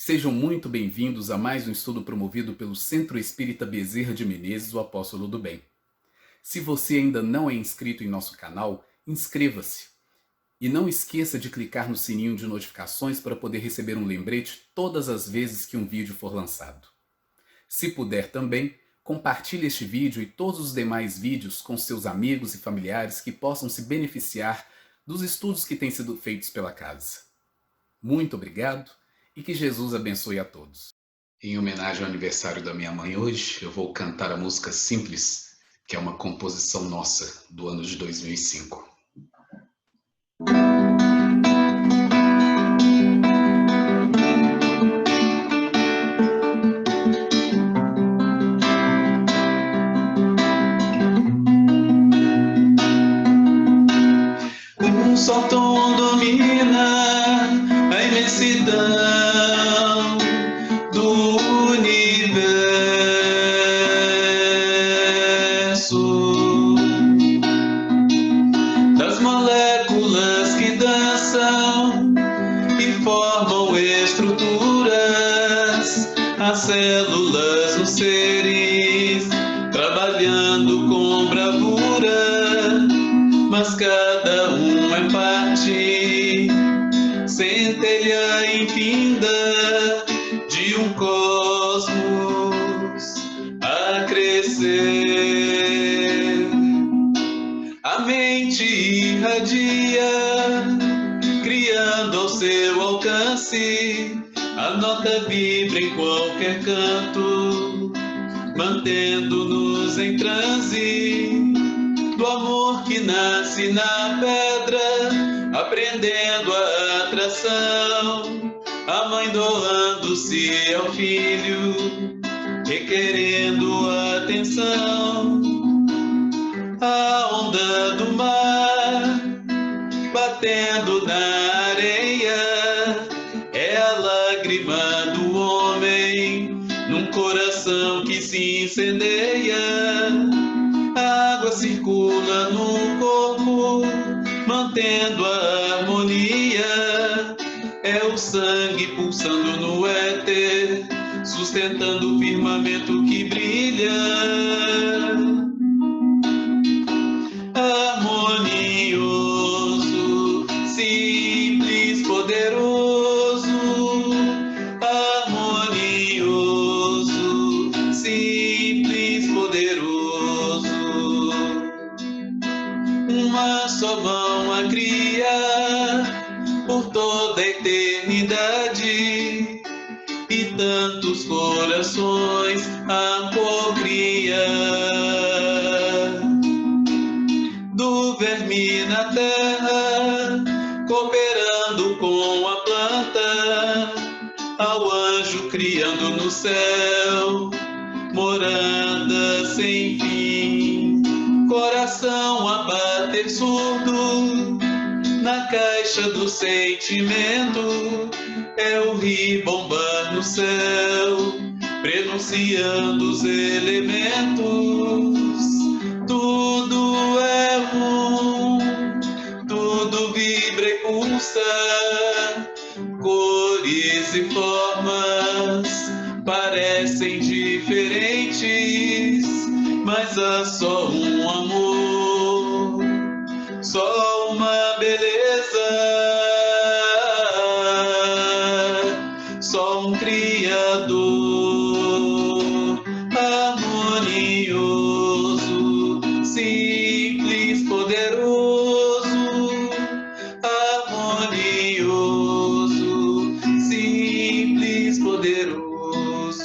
Sejam muito bem-vindos a mais um estudo promovido pelo Centro Espírita Bezerra de Menezes, o Apóstolo do Bem. Se você ainda não é inscrito em nosso canal, inscreva-se. E não esqueça de clicar no sininho de notificações para poder receber um lembrete todas as vezes que um vídeo for lançado. Se puder também, compartilhe este vídeo e todos os demais vídeos com seus amigos e familiares que possam se beneficiar dos estudos que têm sido feitos pela casa. Muito obrigado e que Jesus abençoe a todos. Em homenagem ao aniversário da minha mãe hoje, eu vou cantar a música Simples, que é uma composição nossa do ano de 2005. Um só tom domina a imensidão do universo, das moléculas que dançam e formam estruturas, as células nos seres trabalhando com bravura, mas cada um é parte, centelha infinda de um cosmos a crescer. A mente irradia, criando ao seu alcance, a nota vibra em qualquer canto, mantendo-nos em transe do amor que nasce na pedra, aprendendo a atração, a mãe doando-se ao filho, requerendo atenção. A onda do mar batendo na areia é a lágrima do homem num coração que se incendeia. A água circula no corpo, mantendo a harmonia. É o sangue pulsando no éter, sustentando o firmamento que brilha. Harmonioso, simples, poderoso. Harmonioso, simples, poderoso. Uma só mão a criar por toda a eternidade, e tantos corações a cocriar. Do verme na terra, cooperando com a planta, ao anjo criando no céu morada sem fim. Coração a bater surdo na caixa do sentimento, é o rir bombar no céu, prenunciando os elementos. Tudo é um, tudo vibra e pulsa, cores e formas parecem diferentes, mas há só um amor, só uma beleza, só um Criador harmonioso, simples, poderoso. Harmonioso, simples, poderoso.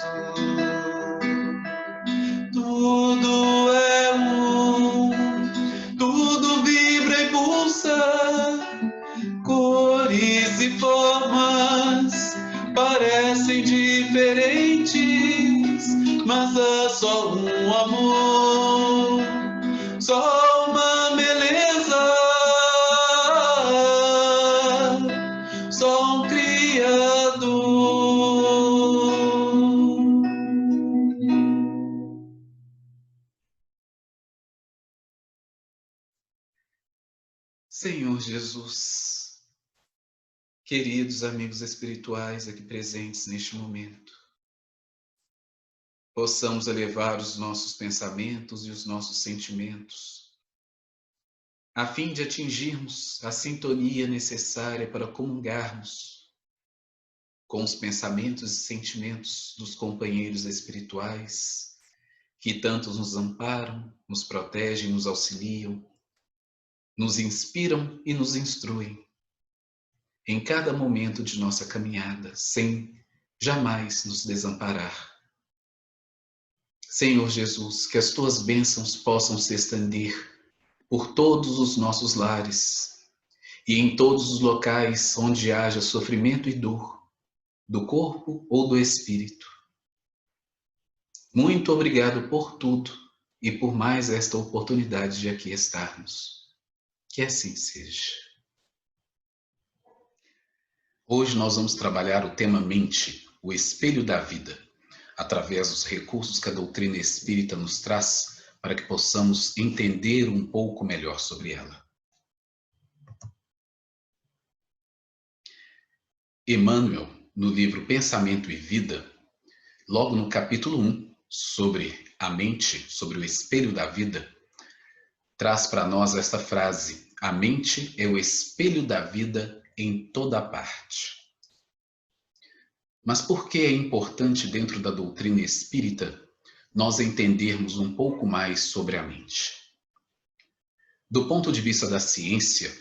Tudo é um, tudo vibra e pulsa, cores e formas parecem diferentes, mas há só um amor, só uma beleza, só um Criador. Senhor Jesus, Queridos amigos espirituais aqui presentes neste momento, possamos elevar os nossos pensamentos e os nossos sentimentos, a fim de atingirmos a sintonia necessária para comungarmos com os pensamentos e sentimentos dos companheiros espirituais, que tanto nos amparam, nos protegem, nos auxiliam, nos inspiram e nos instruem em cada momento de nossa caminhada, sem jamais nos desamparar. Senhor Jesus, que as tuas bênçãos possam se estender por todos os nossos lares e em todos os locais onde haja sofrimento e dor, do corpo ou do espírito. Muito obrigado por tudo e por mais esta oportunidade de aqui estarmos. Que assim seja. Hoje nós vamos trabalhar o tema mente, o espelho da vida, através dos recursos que a doutrina espírita nos traz para que possamos entender um pouco melhor sobre ela. Emmanuel, no livro Pensamento e Vida, logo no capítulo 1, sobre a mente, sobre o espelho da vida, traz para nós esta frase: a mente é o espelho da vida em toda parte. Mas por que é importante, dentro da doutrina espírita, nós entendermos um pouco mais sobre a mente? Do ponto de vista da ciência,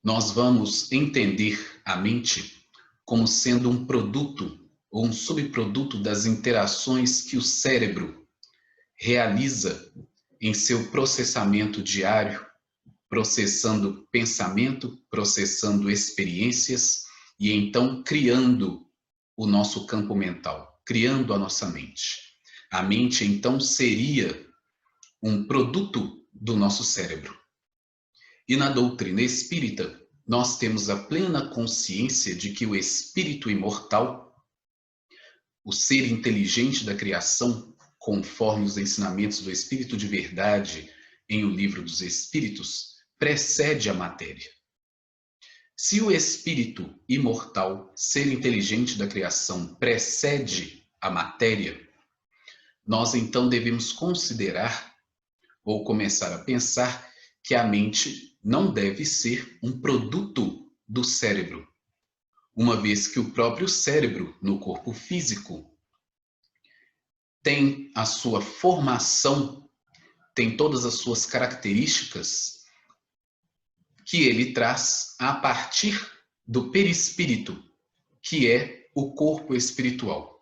nós vamos entender a mente como sendo um produto ou um subproduto das interações que o cérebro realiza em seu processamento diário, processando pensamento, processando experiências e então criando o nosso campo mental, criando a nossa mente. A mente então seria um produto do nosso cérebro. E na doutrina espírita, nós temos a plena consciência de que o espírito imortal, o ser inteligente da criação, conforme os ensinamentos do Espírito de Verdade em O Livro dos Espíritos, precede a matéria. Se o espírito imortal, ser inteligente da criação, precede a matéria, nós então devemos considerar ou começar a pensar que a mente não deve ser um produto do cérebro, uma vez que o próprio cérebro, no corpo físico, tem a sua formação, tem todas as suas características que ele traz a partir do perispírito, que é o corpo espiritual.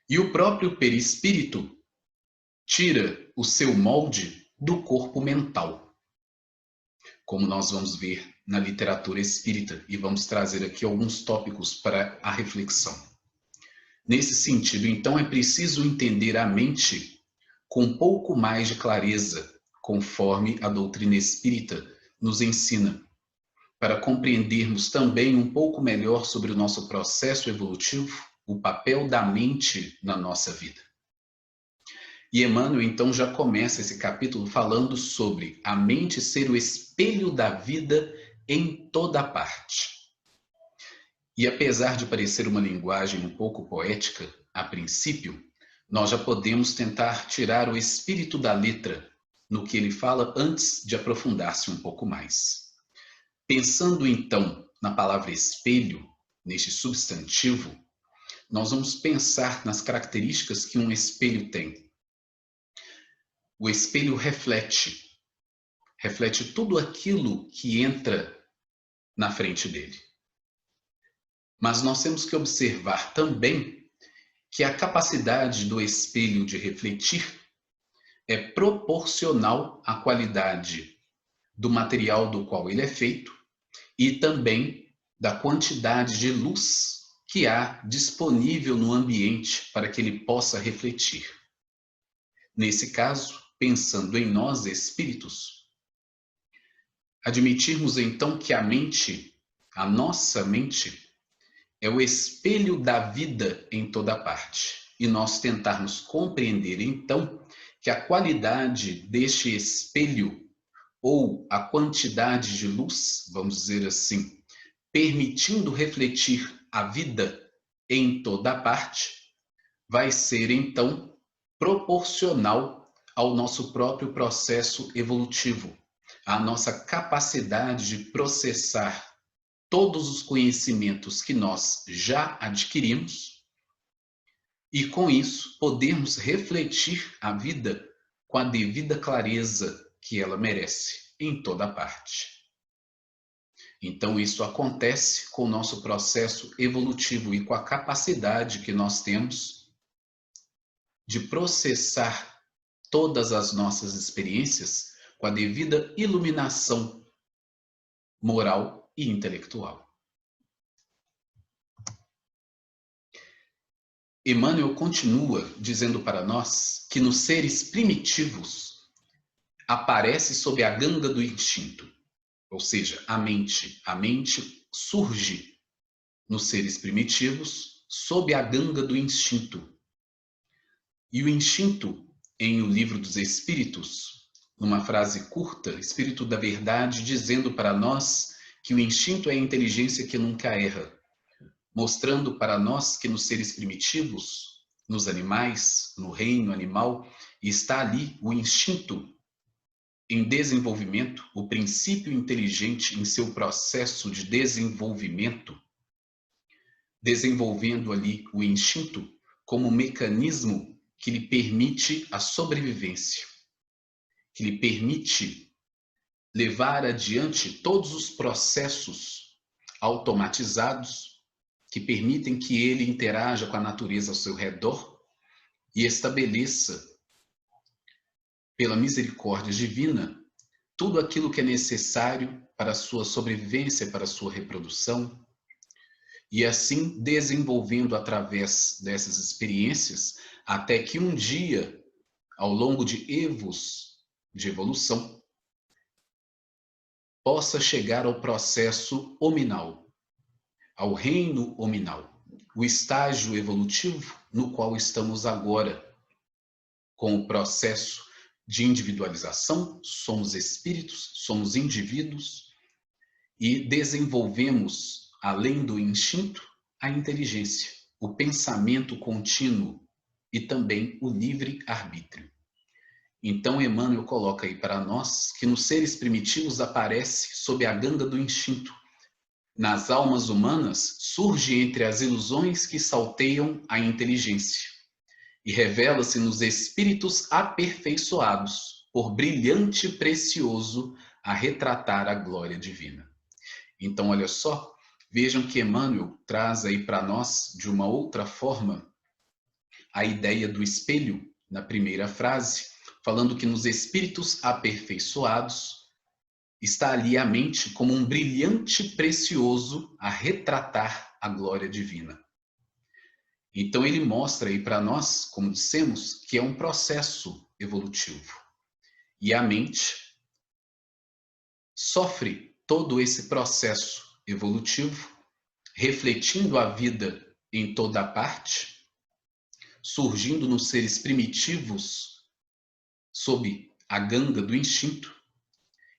E o próprio perispírito tira o seu molde do corpo mental, como nós vamos ver na literatura espírita, e vamos trazer aqui alguns tópicos para a reflexão. Nesse sentido, então, é preciso entender a mente com um pouco mais de clareza, conforme a doutrina espírita nos ensina, para compreendermos também um pouco melhor sobre o nosso processo evolutivo, o papel da mente na nossa vida. E Emmanuel, então, já começa esse capítulo falando sobre a mente ser o espelho da vida em toda parte. E apesar de parecer uma linguagem um pouco poética, a princípio, nós já podemos tentar tirar o espírito da letra no que ele fala antes de aprofundar-se um pouco mais. Pensando então na palavra espelho, neste substantivo, nós vamos pensar nas características que um espelho tem. O espelho reflete tudo aquilo que entra na frente dele. Mas nós temos que observar também que a capacidade do espelho de refletir é proporcional à qualidade do material do qual ele é feito e também da quantidade de luz que há disponível no ambiente para que ele possa refletir. Nesse caso, pensando em nós espíritos, admitirmos então que a mente, a nossa mente, é o espelho da vida em toda parte. E nós tentarmos compreender, então, que a qualidade deste espelho, ou a quantidade de luz, vamos dizer assim, permitindo refletir a vida em toda parte, vai ser então proporcional ao nosso próprio processo evolutivo, à nossa capacidade de processar todos os conhecimentos que nós já adquirimos e, com isso, podermos refletir a vida com a devida clareza que ela merece em toda parte. Então, isso acontece com o nosso processo evolutivo e com a capacidade que nós temos de processar todas as nossas experiências com a devida iluminação moral e intelectual. Emmanuel continua dizendo para nós que nos seres primitivos aparece sob a ganga do instinto, ou seja, a mente. A mente surge nos seres primitivos sob a ganga do instinto. E o instinto, em O Livro dos Espíritos, numa frase curta, Espírito da Verdade, dizendo para nós que o instinto é a inteligência que nunca erra, mostrando para nós que nos seres primitivos, nos animais, no reino animal, está ali o instinto em desenvolvimento, o princípio inteligente em seu processo de desenvolvimento, desenvolvendo ali o instinto como um mecanismo que lhe permite a sobrevivência, que lhe permite levar adiante todos os processos automatizados que permitem que ele interaja com a natureza ao seu redor e estabeleça, pela misericórdia divina, tudo aquilo que é necessário para a sua sobrevivência, para a sua reprodução, e assim desenvolvendo através dessas experiências, até que um dia, ao longo de evos de evolução, possa chegar ao processo hominal, ao reino hominal, o estágio evolutivo no qual estamos agora, com o processo de individualização, somos espíritos, somos indivíduos e desenvolvemos, além do instinto, a inteligência, o pensamento contínuo e também o livre-arbítrio. Então, Emmanuel coloca aí para nós que nos seres primitivos aparece sob a ganga do instinto. Nas almas humanas surge entre as ilusões que salteiam a inteligência e revela-se nos espíritos aperfeiçoados por brilhante e precioso a retratar a glória divina. Então, olha só, vejam que Emmanuel traz aí para nós, de uma outra forma, a ideia do espelho, na primeira frase, falando que nos espíritos aperfeiçoados está ali a mente como um brilhante precioso a retratar a glória divina. Então ele mostra aí para nós, como dissemos, que é um processo evolutivo. E a mente sofre todo esse processo evolutivo, refletindo a vida em toda a parte, surgindo nos seres primitivos sob a ganga do instinto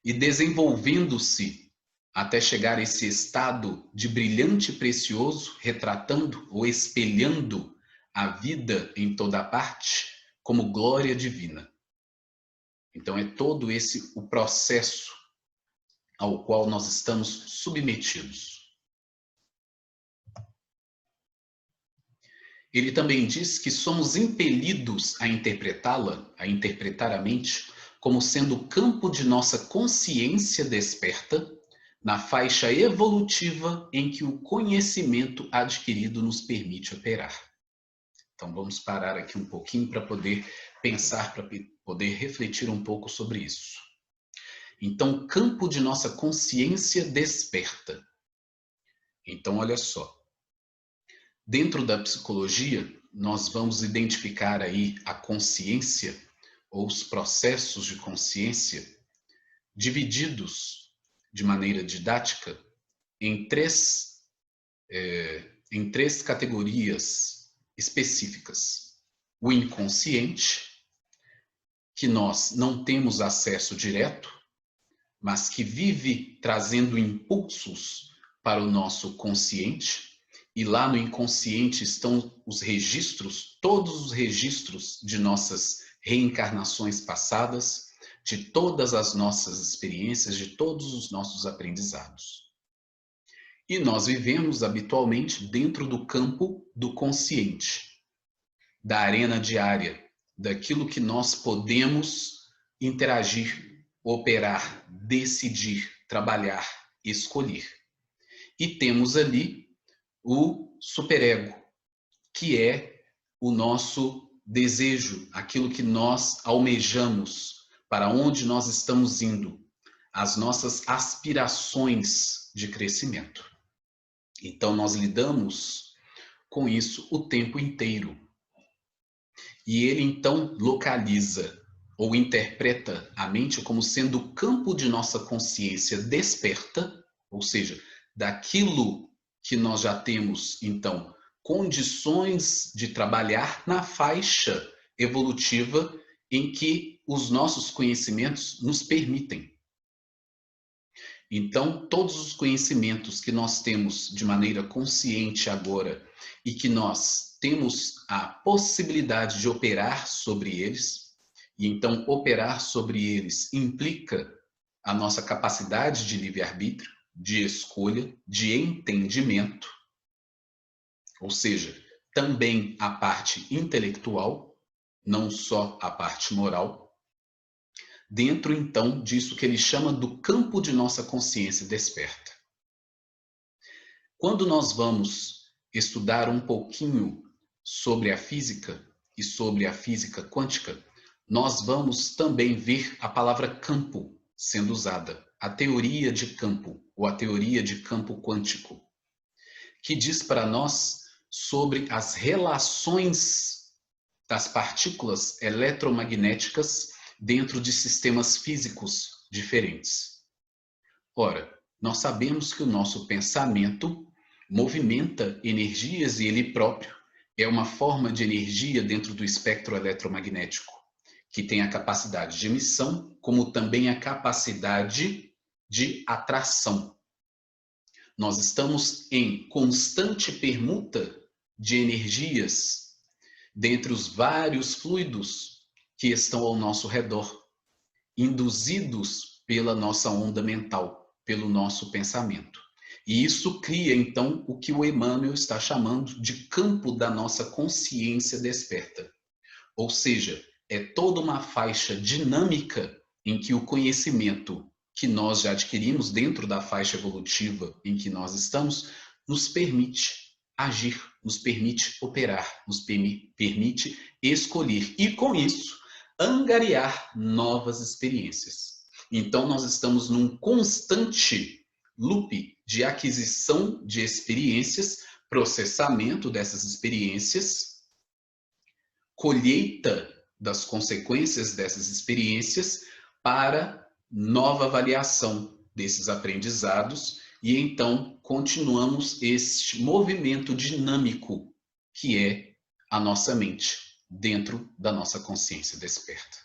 e desenvolvendo-se até chegar a esse estado de brilhante e precioso, retratando ou espelhando a vida em toda a parte como glória divina. Então é todo esse o processo ao qual nós estamos submetidos. Ele também diz que somos impelidos a interpretá-la, a interpretar a mente, como sendo o campo de nossa consciência desperta, na faixa evolutiva em que o conhecimento adquirido nos permite operar. Então vamos parar aqui um pouquinho para poder pensar, para poder refletir um pouco sobre isso. Então, campo de nossa consciência desperta. Então, olha só. Dentro da psicologia, nós vamos identificar aí a consciência ou os processos de consciência divididos de maneira didática em três categorias específicas. O inconsciente, que nós não temos acesso direto, mas que vive trazendo impulsos para o nosso consciente, e lá no inconsciente estão os registros, todos os registros de nossas reencarnações passadas, de todas as nossas experiências, de todos os nossos aprendizados. E nós vivemos habitualmente dentro do campo do consciente, da arena diária, daquilo que nós podemos interagir, operar, decidir, trabalhar, escolher. E temos ali o superego, que é o nosso desejo, aquilo que nós almejamos, para onde nós estamos indo, as nossas aspirações de crescimento. Então, nós lidamos com isso o tempo inteiro. E ele, então, localiza ou interpreta a mente como sendo o campo de nossa consciência desperta, ou seja, daquilo que nós já temos, então, condições de trabalhar na faixa evolutiva em que os nossos conhecimentos nos permitem. Então, todos os conhecimentos que nós temos de maneira consciente agora e que nós temos a possibilidade de operar sobre eles, e então operar sobre eles implica a nossa capacidade de livre-arbítrio, de escolha, de entendimento, ou seja, também a parte intelectual, não só a parte moral, dentro, então, disso que ele chama do campo de nossa consciência desperta. Quando nós vamos estudar um pouquinho sobre a física e sobre a física quântica, nós vamos também ver a palavra campo sendo usada, a teoria de campo, ou a teoria de campo quântico, que diz para nós sobre as relações das partículas eletromagnéticas dentro de sistemas físicos diferentes. Ora, nós sabemos que o nosso pensamento movimenta energias e ele próprio é uma forma de energia dentro do espectro eletromagnético, que tem a capacidade de emissão, como também a capacidade de atração. Nós estamos em constante permuta de energias dentre os vários fluidos que estão ao nosso redor, induzidos pela nossa onda mental, pelo nosso pensamento. E isso cria, então, o que o Emmanuel está chamando de campo da nossa consciência desperta. Ou seja, é toda uma faixa dinâmica em que o conhecimento que nós já adquirimos dentro da faixa evolutiva em que nós estamos, nos permite agir, nos permite operar, nos permite escolher. E com isso, angariar novas experiências. Então, nós estamos num constante loop de aquisição de experiências, processamento dessas experiências, colheita das consequências dessas experiências para nova avaliação desses aprendizados e então continuamos este movimento dinâmico que é a nossa mente dentro da nossa consciência desperta.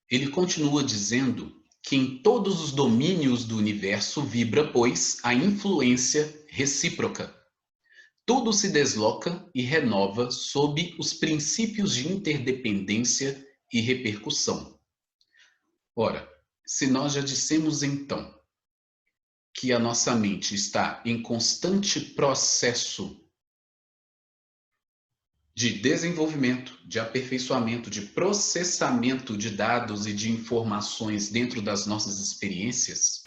Ele continua dizendo que em todos os domínios do universo vibra, pois, a influência recíproca. Tudo se desloca e renova sob os princípios de interdependência e repercussão. Ora, se nós já dissemos então que a nossa mente está em constante processo de desenvolvimento, de aperfeiçoamento, de processamento de dados e de informações dentro das nossas experiências,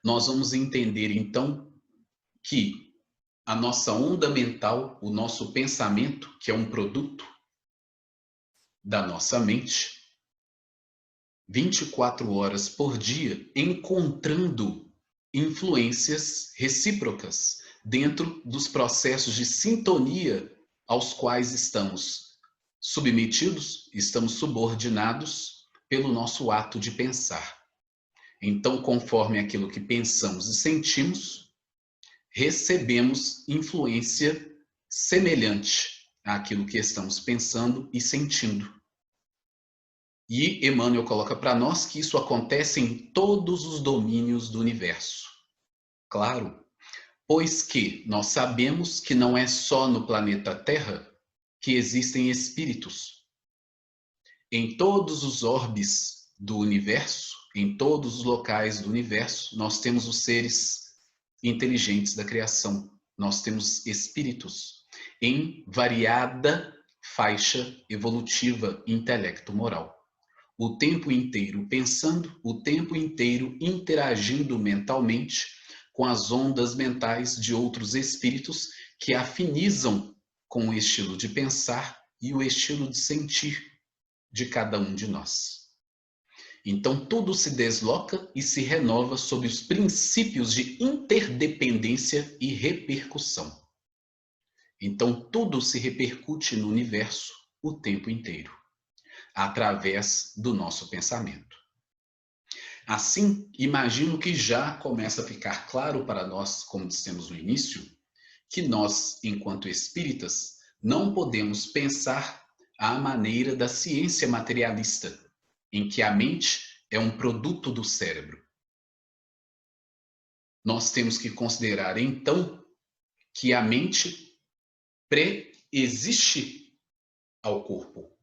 nós vamos entender então que a nossa onda mental, o nosso pensamento, que é um produto da nossa mente, 24 horas por dia, encontrando influências recíprocas dentro dos processos de sintonia aos quais estamos submetidos, estamos subordinados pelo nosso ato de pensar. Então, conforme aquilo que pensamos e sentimos, recebemos influência semelhante àquilo que estamos pensando e sentindo. E Emmanuel coloca para nós que isso acontece em todos os domínios do universo. Claro, pois que nós sabemos que não é só no planeta Terra que existem espíritos. Em todos os orbes do universo, em todos os locais do universo, nós temos os seres inteligentes da criação. Nós temos espíritos em variada faixa evolutiva intelecto-moral. O tempo inteiro pensando, o tempo inteiro interagindo mentalmente com as ondas mentais de outros espíritos que afinizam com o estilo de pensar e o estilo de sentir de cada um de nós. Então, tudo se desloca e se renova sob os princípios de interdependência e repercussão. Então, tudo se repercute no universo o tempo inteiro, através do nosso pensamento. Assim, imagino que já começa a ficar claro para nós, como dissemos no início, que nós, enquanto espíritas, não podemos pensar à maneira da ciência materialista, em que a mente é um produto do cérebro. Nós temos que considerar, então, que a mente pré-existe ao corpo,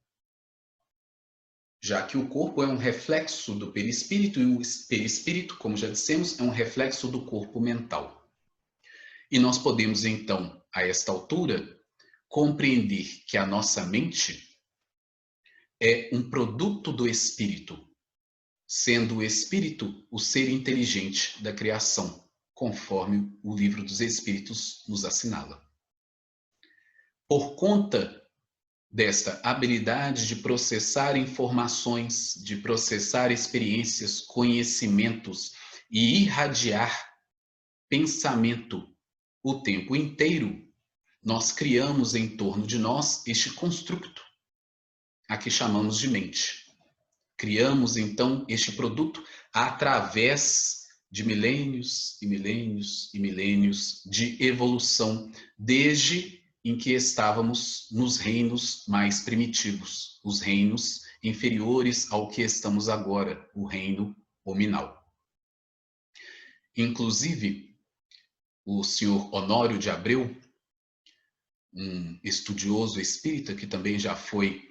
já que o corpo é um reflexo do perispírito e o perispírito, como já dissemos, é um reflexo do corpo mental. E nós podemos, então, a esta altura, compreender que a nossa mente é um produto do espírito, sendo o espírito o ser inteligente da criação, conforme o Livro dos Espíritos nos assinala. Por conta desta habilidade de processar informações, de processar experiências, conhecimentos e irradiar pensamento o tempo inteiro, nós criamos em torno de nós este construto, a que chamamos de mente. Criamos, então, este produto através de milênios e milênios e milênios de evolução, desde em que estávamos nos reinos mais primitivos, os reinos inferiores ao que estamos agora, o reino hominal. Inclusive, o senhor Honório de Abreu, um estudioso espírita que também já foi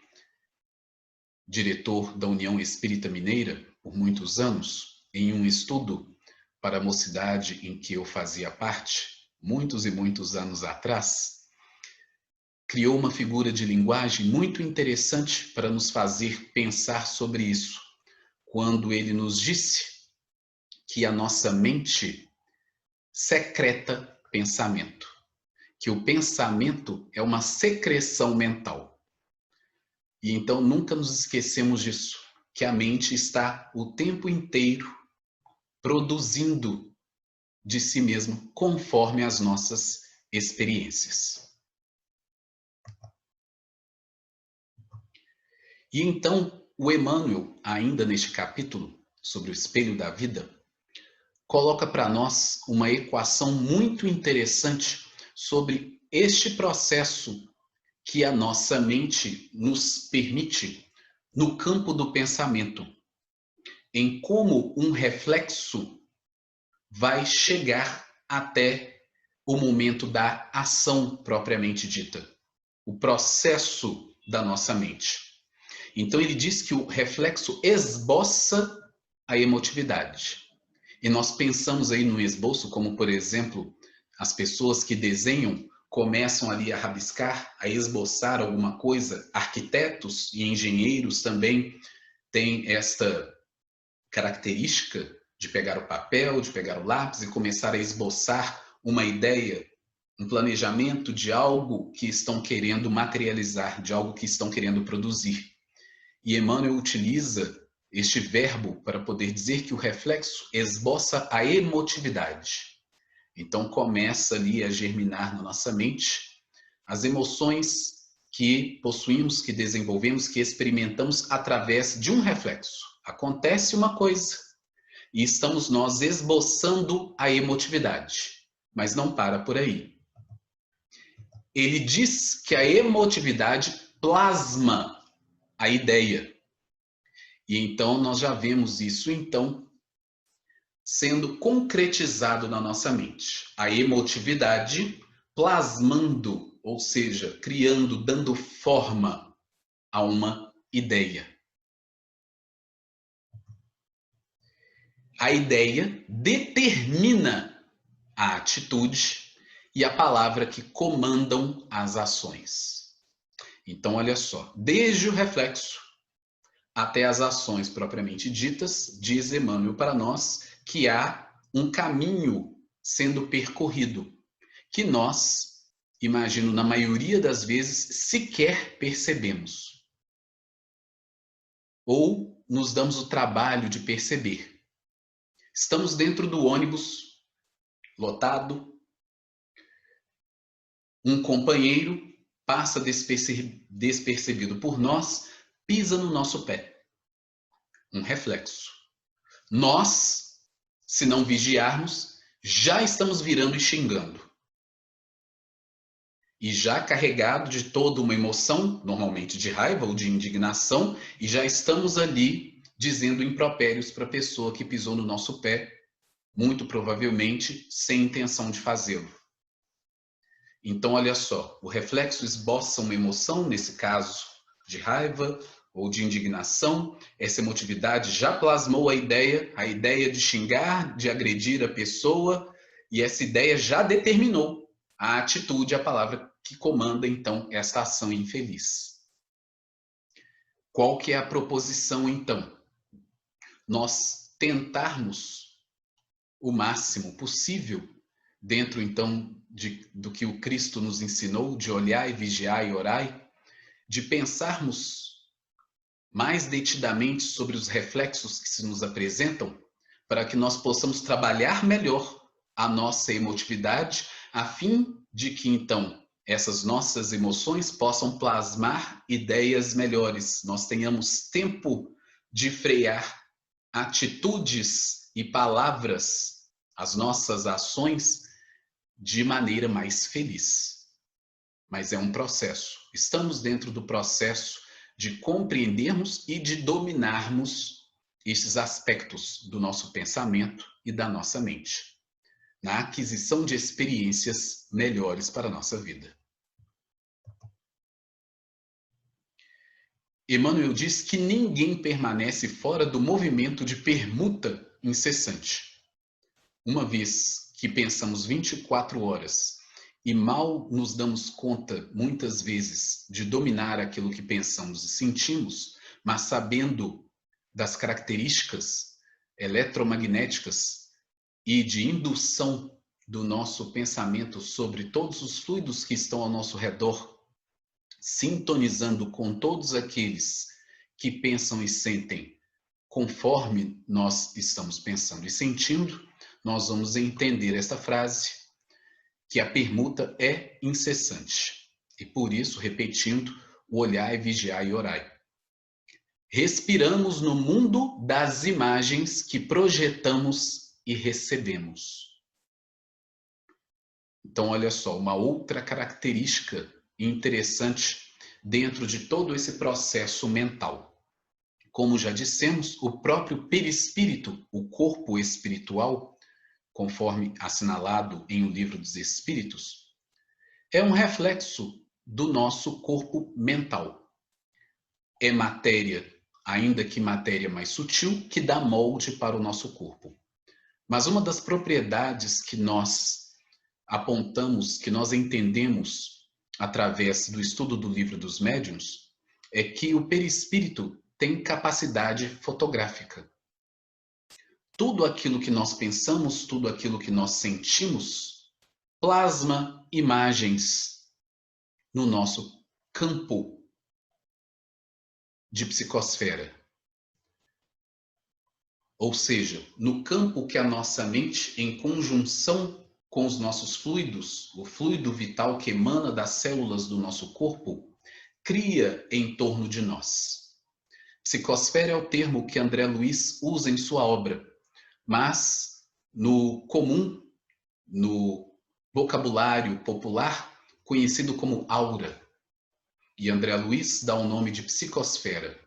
diretor da União Espírita Mineira por muitos anos, em um estudo para a mocidade em que eu fazia parte, muitos e muitos anos atrás, criou uma figura de linguagem muito interessante para nos fazer pensar sobre isso, quando ele nos disse que a nossa mente secreta pensamento, que o pensamento é uma secreção mental. E então nunca nos esquecemos disso, que a mente está o tempo inteiro produzindo de si mesmo conforme as nossas experiências. E então, o Emmanuel, ainda neste capítulo sobre o espelho da vida, coloca para nós uma equação muito interessante sobre este processo que a nossa mente nos permite no campo do pensamento, em como um reflexo vai chegar até o momento da ação propriamente dita, o processo da nossa mente. Então ele diz que o reflexo esboça a emotividade. E nós pensamos aí no esboço como, por exemplo, as pessoas que desenham começam ali a rabiscar, a esboçar alguma coisa. Arquitetos e engenheiros também têm esta característica de pegar o papel, de pegar o lápis e começar a esboçar uma ideia, um planejamento de algo que estão querendo materializar, de algo que estão querendo produzir. E Emmanuel utiliza este verbo para poder dizer que o reflexo esboça a emotividade. Então começa ali a germinar na nossa mente as emoções que possuímos, que desenvolvemos, que experimentamos através de um reflexo. Acontece uma coisa e estamos nós esboçando a emotividade, mas não para por aí. Ele diz que a emotividade plasma a ideia. E então nós já vemos isso então sendo concretizado na nossa mente. A emotividade plasmando, ou seja, criando, dando forma a uma ideia. A ideia determina a atitude e a palavra que comandam as ações. Então, olha só, desde o reflexo até as ações propriamente ditas, diz Emmanuel para nós que há um caminho sendo percorrido, que nós, imagino, na maioria das vezes, sequer percebemos. Ou nos damos o trabalho de perceber. Estamos dentro do ônibus, lotado, um companheiro passa despercebido por nós, pisa no nosso pé. Um reflexo. Nós, se não vigiarmos, já estamos virando e xingando. E já carregado de toda uma emoção, normalmente de raiva ou de indignação, e já estamos ali dizendo impropérios para a pessoa que pisou no nosso pé, muito provavelmente sem intenção de fazê-lo. Então, olha só, o reflexo esboça uma emoção, nesse caso de raiva ou de indignação. Essa emotividade já plasmou a ideia de xingar, de agredir a pessoa, e essa ideia já determinou a atitude, a palavra que comanda, então, esta ação infeliz. Qual que é a proposição, então? Nós tentarmos o máximo possível, dentro, então, do que o Cristo nos ensinou, de olhar e vigiar e orar, de pensarmos mais detidamente sobre os reflexos que se nos apresentam, para que nós possamos trabalhar melhor a nossa emotividade, a fim de que, então, essas nossas emoções possam plasmar ideias melhores. Nós tenhamos tempo de frear atitudes e palavras, as nossas ações, de maneira mais feliz. Mas é um processo. Estamos dentro do processo de compreendermos e de dominarmos esses aspectos do nosso pensamento e da nossa mente, na aquisição de experiências melhores para a nossa vida. Emmanuel diz que ninguém permanece fora do movimento de permuta incessante. Uma vez que pensamos 24 horas e mal nos damos conta, muitas vezes, de dominar aquilo que pensamos e sentimos, mas sabendo das características eletromagnéticas e de indução do nosso pensamento sobre todos os fluidos que estão ao nosso redor, sintonizando com todos aqueles que pensam e sentem conforme nós estamos pensando e sentindo, nós vamos entender esta frase, que a permuta é incessante. E por isso, repetindo, o olhar e vigiar e orai. Respiramos no mundo das imagens que projetamos e recebemos. Então, olha só, uma outra característica interessante dentro de todo esse processo mental. Como já dissemos, o próprio perispírito, o corpo espiritual, conforme assinalado em O Livro dos Espíritos, é um reflexo do nosso corpo mental. É matéria, ainda que matéria mais sutil, que dá molde para o nosso corpo. Mas uma das propriedades que nós apontamos, que nós entendemos através do estudo do Livro dos Médiuns, é que o perispírito tem capacidade fotográfica. Tudo aquilo que nós pensamos, tudo aquilo que nós sentimos, plasma imagens no nosso campo de psicosfera. Ou seja, no campo que a nossa mente, em conjunção com os nossos fluidos, o fluido vital que emana das células do nosso corpo, cria em torno de nós. Psicosfera é o termo que André Luiz usa em sua obra, mas no comum, no vocabulário popular, conhecido como aura. E André Luiz dá o nome de psicosfera.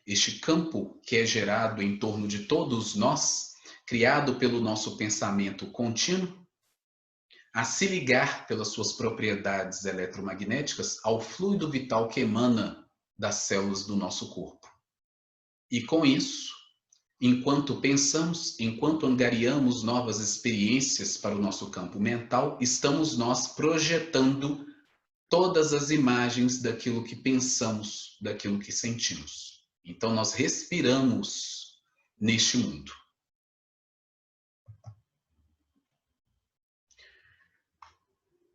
este campo que é gerado em torno de todos nós, criado pelo nosso pensamento contínuo, a se ligar pelas suas propriedades eletromagnéticas ao fluido vital que emana das células do nosso corpo. E com isso, enquanto pensamos, enquanto angariamos novas experiências para o nosso campo mental, estamos nós projetando todas as imagens daquilo que pensamos, daquilo que sentimos. Então nós respiramos neste mundo.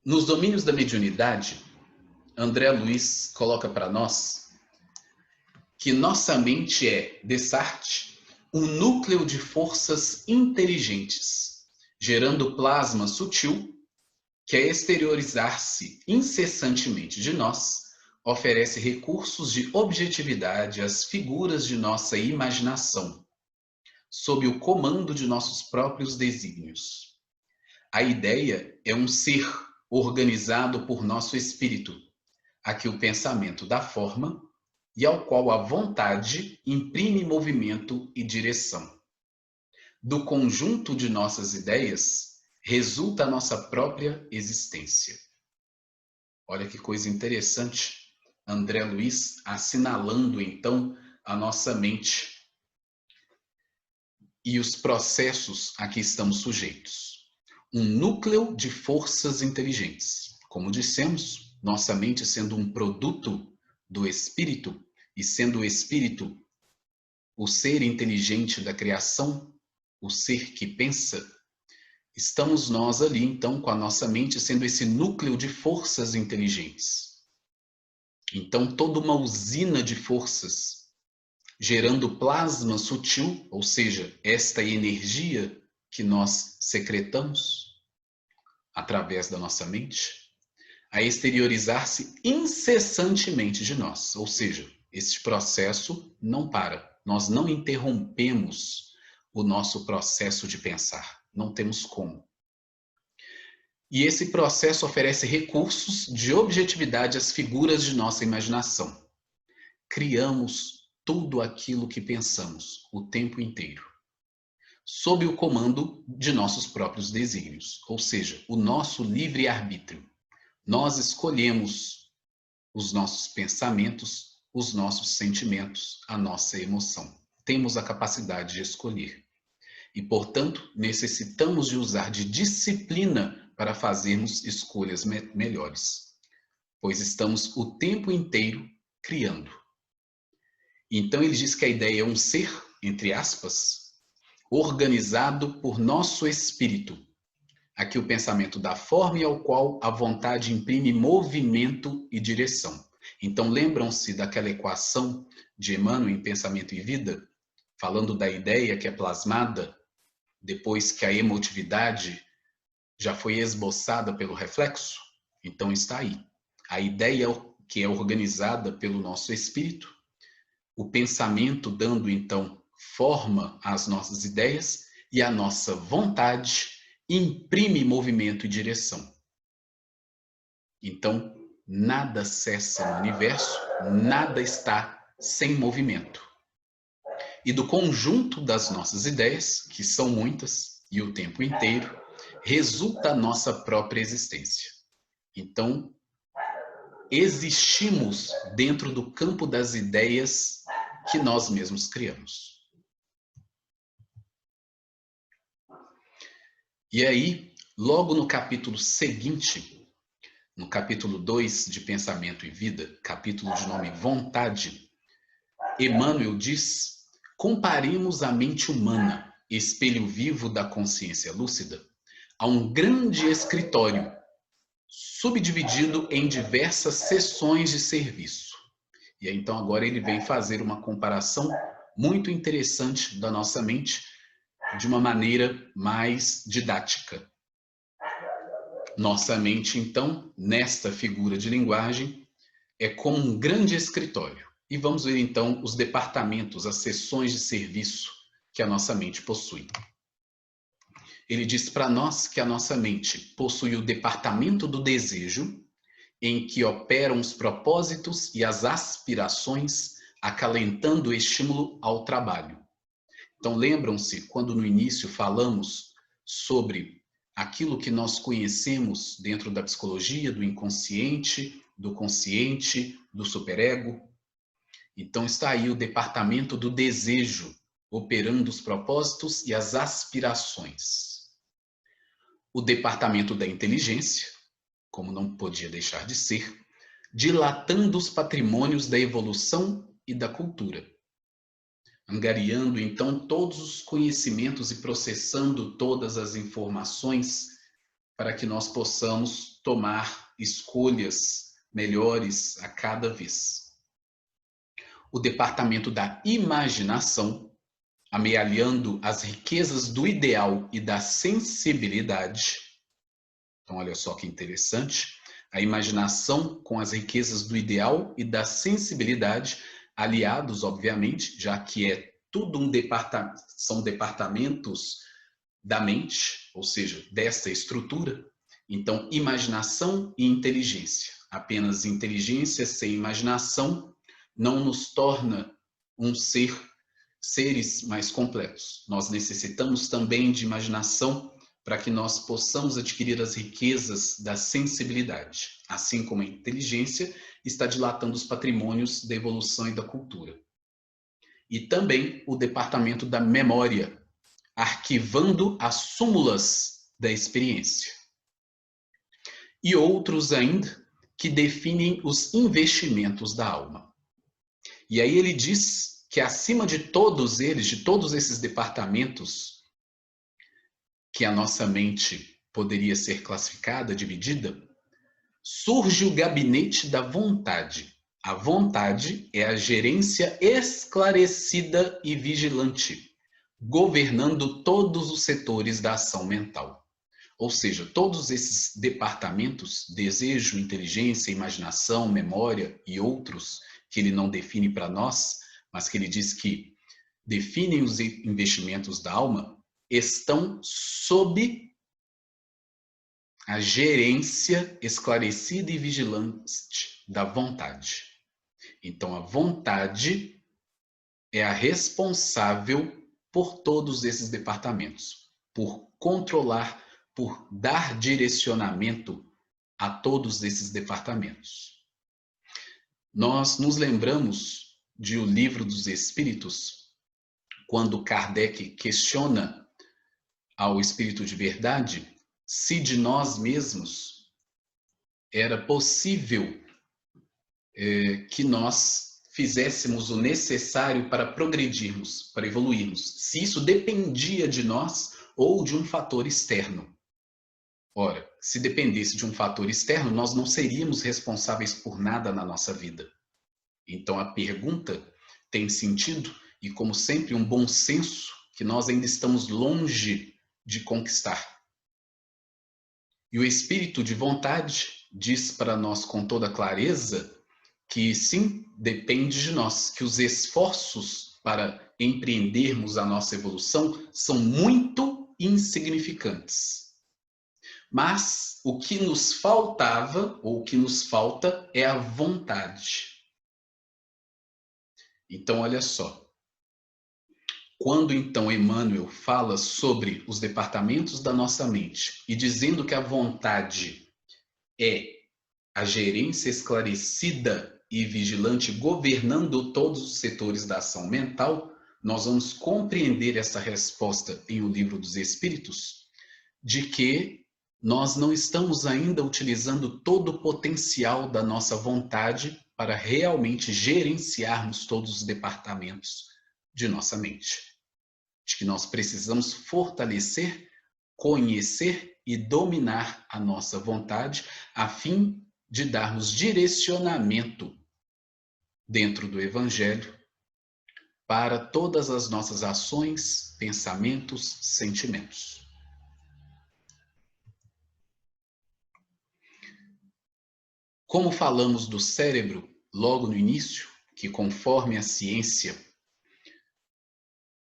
Nos domínios da mediunidade, André Luiz coloca para nós que nossa mente é, Descartes, um núcleo de forças inteligentes, gerando plasma sutil que, a exteriorizar-se incessantemente de nós, oferece recursos de objetividade às figuras de nossa imaginação, sob o comando de nossos próprios desígnios. A ideia é um ser organizado por nosso espírito, a que o pensamento dá forma e ao qual a vontade imprime movimento e direção. Do conjunto de nossas ideias resulta a nossa própria existência. Olha que coisa interessante, André Luiz assinalando então a nossa mente e os processos a que estamos sujeitos. Um núcleo de forças inteligentes. Como dissemos, nossa mente sendo um produto do espírito e sendo o espírito o ser inteligente da criação, o ser que pensa, estamos nós ali, então, com a nossa mente sendo esse núcleo de forças inteligentes. Então, toda uma usina de forças, gerando plasma sutil, ou seja, esta energia que nós secretamos através da nossa mente, a exteriorizar-se incessantemente de nós. Ou seja, esse processo não para. Nós não interrompemos o nosso processo de pensar. Não temos como. E esse processo oferece recursos de objetividade às figuras de nossa imaginação. Criamos tudo aquilo que pensamos o tempo inteiro, sob o comando de nossos próprios desígnios, ou seja, o nosso livre-arbítrio. Nós escolhemos os nossos pensamentos, os nossos sentimentos, a nossa emoção. Temos a capacidade de escolher. E, portanto, necessitamos de usar de disciplina para fazermos escolhas melhores, pois estamos o tempo inteiro criando. Então ele diz que a ideia é um ser, entre aspas, organizado por nosso espírito, a que o pensamento dá forma e ao qual a vontade imprime movimento e direção. Então lembram-se daquela equação de Emmanuel em Pensamento e Vida, falando da ideia que é plasmada depois que a emotividade já foi esboçada pelo reflexo? Então está aí. A ideia que é organizada pelo nosso espírito, o pensamento dando então forma às nossas ideias e a nossa vontade imprime movimento e direção. Então, nada cessa no universo, nada está sem movimento. E do conjunto das nossas ideias, que são muitas e o tempo inteiro, resulta a nossa própria existência. Então, existimos dentro do campo das ideias que nós mesmos criamos. E aí, logo no capítulo seguinte, no capítulo 2 de Pensamento e Vida, capítulo de nome Vontade, Emmanuel diz: comparemos a mente humana, espelho vivo da consciência lúcida, a um grande escritório, subdividido em diversas seções de serviço. E aí, então agora ele vem fazer uma comparação muito interessante da nossa mente, de uma maneira mais didática. Nossa mente, então, nesta figura de linguagem, é como um grande escritório. E vamos ver, então, os departamentos, as seções de serviço que a nossa mente possui. Ele diz para nós que a nossa mente possui o departamento do desejo, em que operam os propósitos e as aspirações acalentando o estímulo ao trabalho. Então, lembram-se quando no início falamos sobre aquilo que nós conhecemos dentro da psicologia, do inconsciente, do consciente, do superego? Então, está aí o departamento do desejo, operando os propósitos e as aspirações. O departamento da inteligência, como não podia deixar de ser, dilatando os patrimônios da evolução e da cultura, angariando então todos os conhecimentos e processando todas as informações para que nós possamos tomar escolhas melhores a cada vez. O departamento da imaginação, amealhando as riquezas do ideal e da sensibilidade. Então, olha só que interessante. A imaginação com as riquezas do ideal e da sensibilidade, aliados, obviamente, já que é tudo são departamentos da mente, ou seja, desta estrutura. Então, imaginação e inteligência. Apenas inteligência sem imaginação não nos torna seres mais completos. Nós necessitamos também de imaginação para que nós possamos adquirir as riquezas da sensibilidade, assim como a inteligência está dilatando os patrimônios da evolução e da cultura. E também o departamento da memória, arquivando as súmulas da experiência. E outros ainda que definem os investimentos da alma. E aí ele diz que acima de todos eles, de todos esses departamentos, que a nossa mente poderia ser classificada, dividida, surge o gabinete da vontade. A vontade é a gerência esclarecida e vigilante, governando todos os setores da ação mental. Ou seja, todos esses departamentos, desejo, inteligência, imaginação, memória e outros, que ele não define para nós, mas que ele diz que definem os investimentos da alma, estão sob a gerência esclarecida e vigilante da vontade. Então, a vontade é a responsável por todos esses departamentos, por controlar, por dar direcionamento a todos esses departamentos. Nós nos lembramos de O Livro dos Espíritos, quando Kardec questiona ao Espírito de Verdade se de nós mesmos era possível que nós fizéssemos o necessário para progredirmos, para evoluirmos, se isso dependia de nós ou de um fator externo. Ora, se dependesse de um fator externo, nós não seríamos responsáveis por nada na nossa vida. Então a pergunta tem sentido e, como sempre, um bom senso que nós ainda estamos longe de conquistar. E o espírito de vontade diz para nós com toda clareza que sim, depende de nós, que os esforços para empreendermos a nossa evolução são muito insignificantes. Mas o que nos faltava, ou o que nos falta, é a vontade. Então, olha só. Quando então Emmanuel fala sobre os departamentos da nossa mente e dizendo que a vontade é a gerência esclarecida e vigilante governando todos os setores da ação mental, nós vamos compreender essa resposta em O Livro dos Espíritos, de que nós não estamos ainda utilizando todo o potencial da nossa vontade para realmente gerenciarmos todos os departamentos de nossa mente. De que nós precisamos fortalecer, conhecer e dominar a nossa vontade a fim de darmos direcionamento dentro do Evangelho para todas as nossas ações, pensamentos, sentimentos. Como falamos do cérebro logo no início, que conforme a ciência,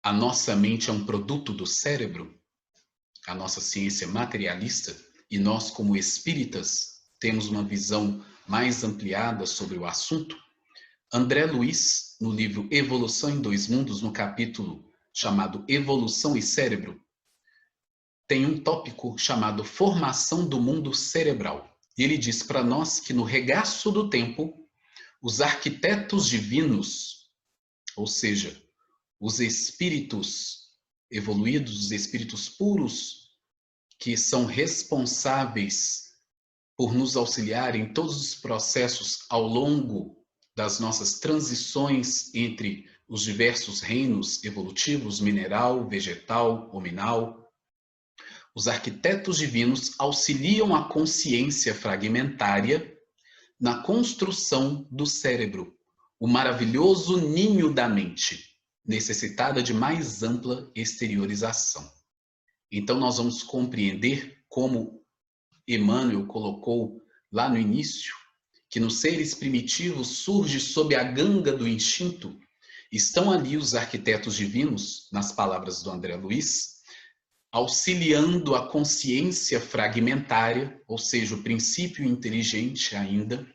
a nossa mente é um produto do cérebro, a nossa ciência materialista, e nós como espíritas temos uma visão mais ampliada sobre o assunto, André Luiz, no livro Evolução em Dois Mundos, no capítulo chamado Evolução e Cérebro, tem um tópico chamado Formação do Mundo Cerebral. E ele diz para nós que no regaço do tempo, os arquitetos divinos, ou seja, os espíritos evoluídos, os espíritos puros, que são responsáveis por nos auxiliar em todos os processos ao longo das nossas transições entre os diversos reinos evolutivos, mineral, vegetal, hominal. Os arquitetos divinos auxiliam a consciência fragmentária na construção do cérebro, o maravilhoso ninho da mente, necessitada de mais ampla exteriorização. Então nós vamos compreender como Emmanuel colocou lá no início, que nos seres primitivos surge sob a ganga do instinto, estão ali os arquitetos divinos, nas palavras do André Luiz, auxiliando a consciência fragmentária, ou seja, o princípio inteligente ainda,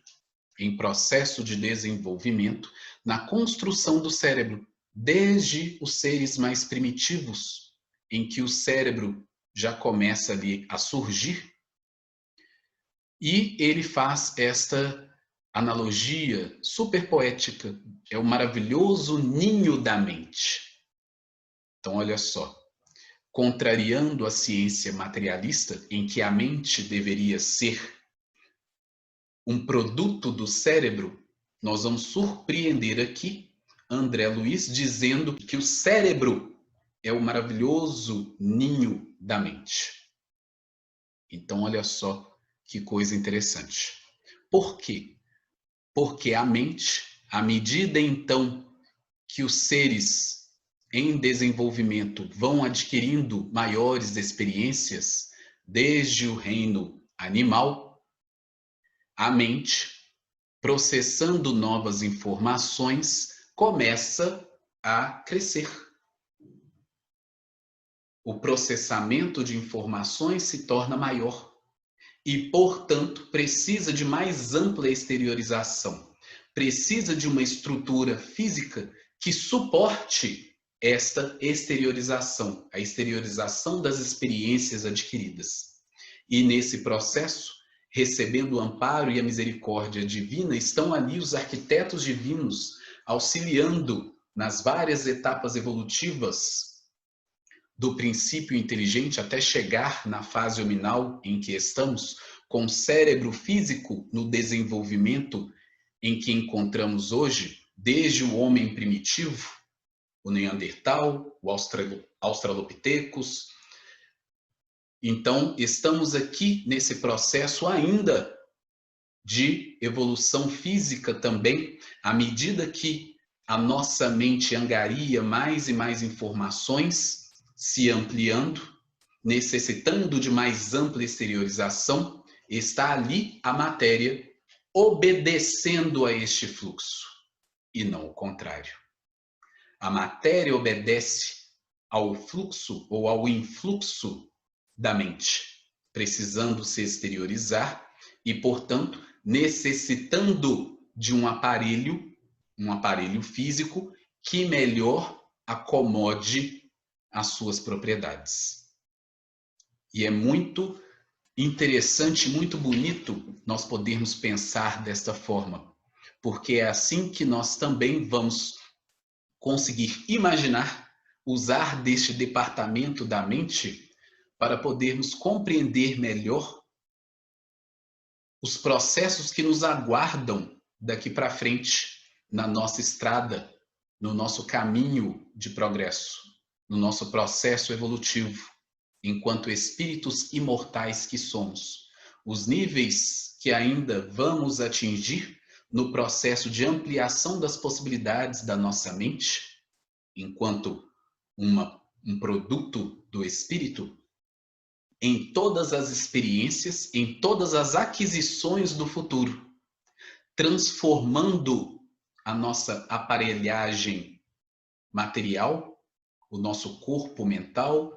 em processo de desenvolvimento, na construção do cérebro, desde os seres mais primitivos, em que o cérebro já começa ali a surgir, e ele faz esta analogia super poética, é o maravilhoso ninho da mente. Então, olha só, contrariando a ciência materialista, em que a mente deveria ser um produto do cérebro, nós vamos surpreender aqui André Luiz dizendo que o cérebro é o maravilhoso ninho da mente. Então, olha só que coisa interessante. Por quê? Porque a mente, à medida então que os seres em desenvolvimento vão adquirindo maiores experiências, desde o reino animal, a mente, processando novas informações, começa a crescer. O processamento de informações se torna maior e, portanto, precisa de mais ampla exteriorização. Precisa de uma estrutura física que suporte esta exteriorização, a exteriorização das experiências adquiridas. E nesse processo, recebendo o amparo e a misericórdia divina, estão ali os arquitetos divinos, auxiliando nas várias etapas evolutivas do princípio inteligente até chegar na fase hominal em que estamos, com o cérebro físico no desenvolvimento em que encontramos hoje, desde o homem primitivo, o Neandertal, o Australopithecus. Então, estamos aqui nesse processo ainda de evolução física também, à medida que a nossa mente angaria mais e mais informações, se ampliando, necessitando de mais ampla exteriorização, está ali a matéria obedecendo a este fluxo, e não o contrário. A matéria obedece ao fluxo ou ao influxo da mente, precisando se exteriorizar e, portanto, necessitando de um aparelho físico que melhor acomode as suas propriedades. E é muito interessante, muito bonito nós podermos pensar desta forma, porque é assim que nós também vamos conseguir imaginar, usar deste departamento da mente para podermos compreender melhor os processos que nos aguardam daqui para frente na nossa estrada, no nosso caminho de progresso, no nosso processo evolutivo, enquanto espíritos imortais que somos. Os níveis que ainda vamos atingir no processo de ampliação das possibilidades da nossa mente, enquanto um produto do espírito, em todas as experiências, em todas as aquisições do futuro, transformando a nossa aparelhagem material, o nosso corpo mental,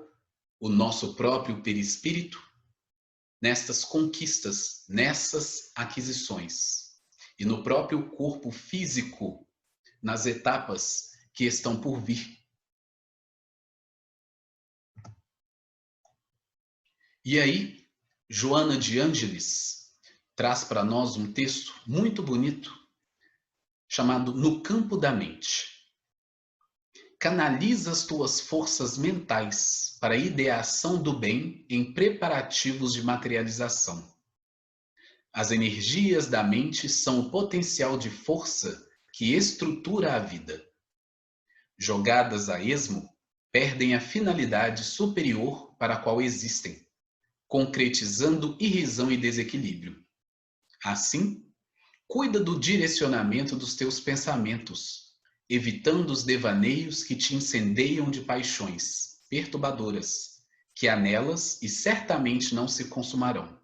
o nosso próprio perispírito, nestas conquistas, nessas aquisições. E no próprio corpo físico, nas etapas que estão por vir. E aí, Joana de Ângeles traz para nós um texto muito bonito, chamado No Campo da Mente. Canaliza as tuas forças mentais para a ideação do bem em preparativos de materialização. As energias da mente são o potencial de força que estrutura a vida. Jogadas a esmo, perdem a finalidade superior para a qual existem, concretizando irrisão e desequilíbrio. Assim, cuida do direcionamento dos teus pensamentos, evitando os devaneios que te incendeiam de paixões perturbadoras, que há nelas e certamente não se consumarão.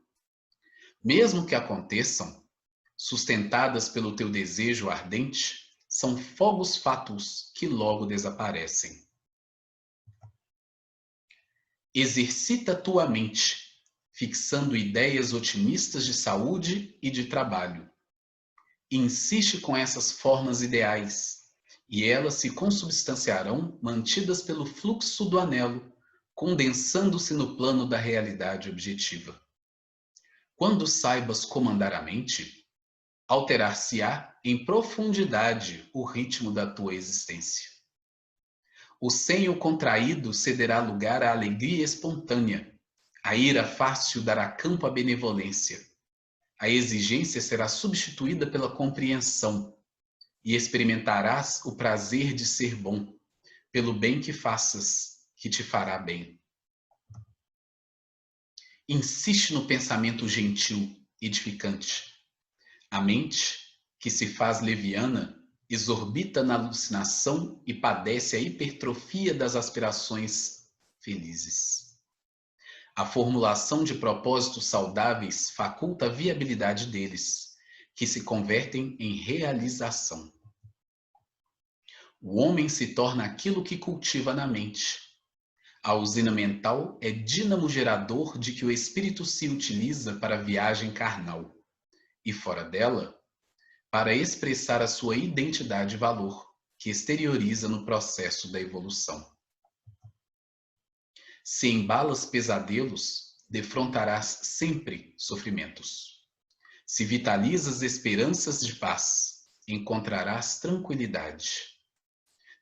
Mesmo que aconteçam, sustentadas pelo teu desejo ardente, são fogos fátuos que logo desaparecem. Exercita tua mente, fixando ideias otimistas de saúde e de trabalho. Insiste com essas formas ideais, e elas se consubstanciarão mantidas pelo fluxo do anelo, condensando-se no plano da realidade objetiva. Quando saibas comandar a mente, alterar-se-á em profundidade o ritmo da tua existência. O senho contraído cederá lugar à alegria espontânea, a ira fácil dará campo à benevolência, a exigência será substituída pela compreensão, e experimentarás o prazer de ser bom, pelo bem que faças, que te fará bem. Insiste no pensamento gentil, edificante. A mente, que se faz leviana, exorbita na alucinação e padece a hipertrofia das aspirações felizes. A formulação de propósitos saudáveis faculta a viabilidade deles, que se convertem em realização. O homem se torna aquilo que cultiva na mente. A usina mental é dínamo gerador de que o espírito se utiliza para a viagem carnal, e fora dela, para expressar a sua identidade e valor, que exterioriza no processo da evolução. Se embalas pesadelos, defrontarás sempre sofrimentos. Se vitalizas esperanças de paz, encontrarás tranquilidade.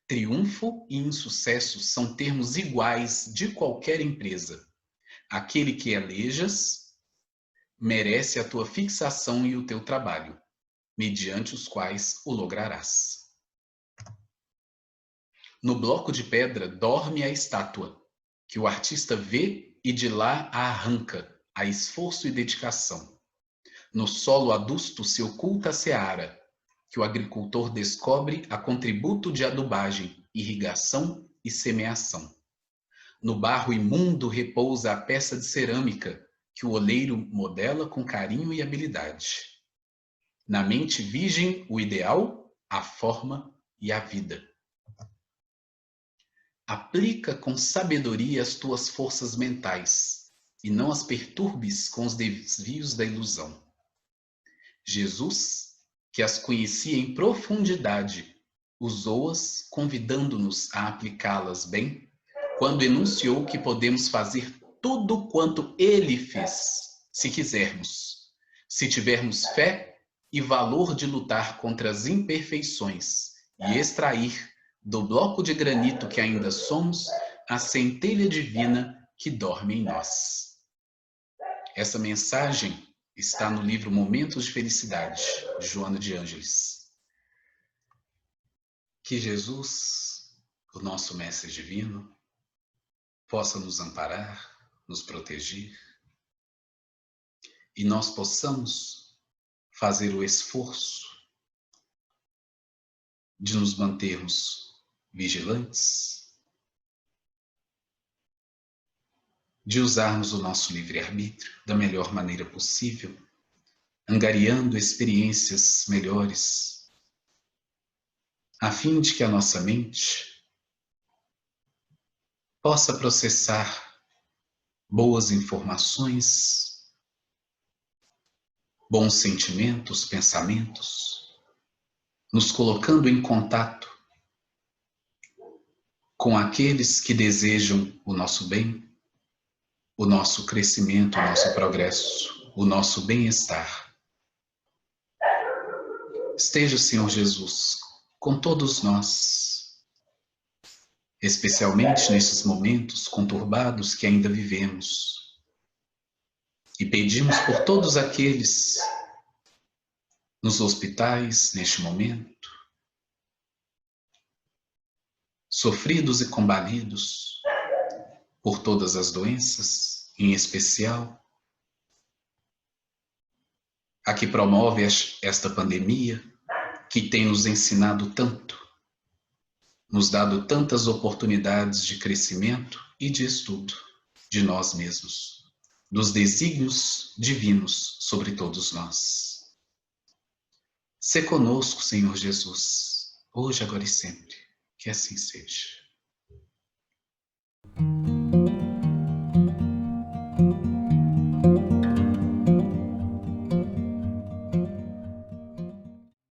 Triunfo e insucesso são termos iguais de qualquer empresa. Aquele que elejas merece a tua fixação e o teu trabalho, mediante os quais o lograrás. No bloco de pedra dorme a estátua, que o artista vê e de lá a arranca, a esforço e dedicação. No solo adusto se oculta a seara, que o agricultor descobre a contributo de adubagem, irrigação e semeação. No barro imundo repousa a peça de cerâmica, que o oleiro modela com carinho e habilidade. Na mente virgem, o ideal, a forma e a vida. Aplica com sabedoria as tuas forças mentais e não as perturbes com os desvios da ilusão. Jesus, que as conhecia em profundidade, usou-as convidando-nos a aplicá-las bem, quando enunciou que podemos fazer tudo quanto ele fez, se quisermos, se tivermos fé e valor de lutar contra as imperfeições e extrair do bloco de granito que ainda somos a centelha divina que dorme em nós. Essa mensagem está no livro Momentos de Felicidade, de Joana de Ângeles. Que Jesus, o nosso Mestre Divino, possa nos amparar, nos proteger, e nós possamos fazer o esforço de nos mantermos vigilantes, de usarmos o nosso livre-arbítrio da melhor maneira possível, angariando experiências melhores, a fim de que a nossa mente possa processar boas informações, bons sentimentos, pensamentos, nos colocando em contato com aqueles que desejam o nosso bem, o nosso crescimento, o nosso progresso, o nosso bem-estar. Esteja, Senhor Jesus, com todos nós, especialmente nesses momentos conturbados que ainda vivemos. E pedimos por todos aqueles nos hospitais neste momento, sofridos e combalidos por todas as doenças, em especial a que promove esta pandemia, que tem nos ensinado tanto, nos dado tantas oportunidades de crescimento e de estudo de nós mesmos, dos desígnios divinos sobre todos nós. Sê conosco, Senhor Jesus, hoje, agora e sempre, que assim seja.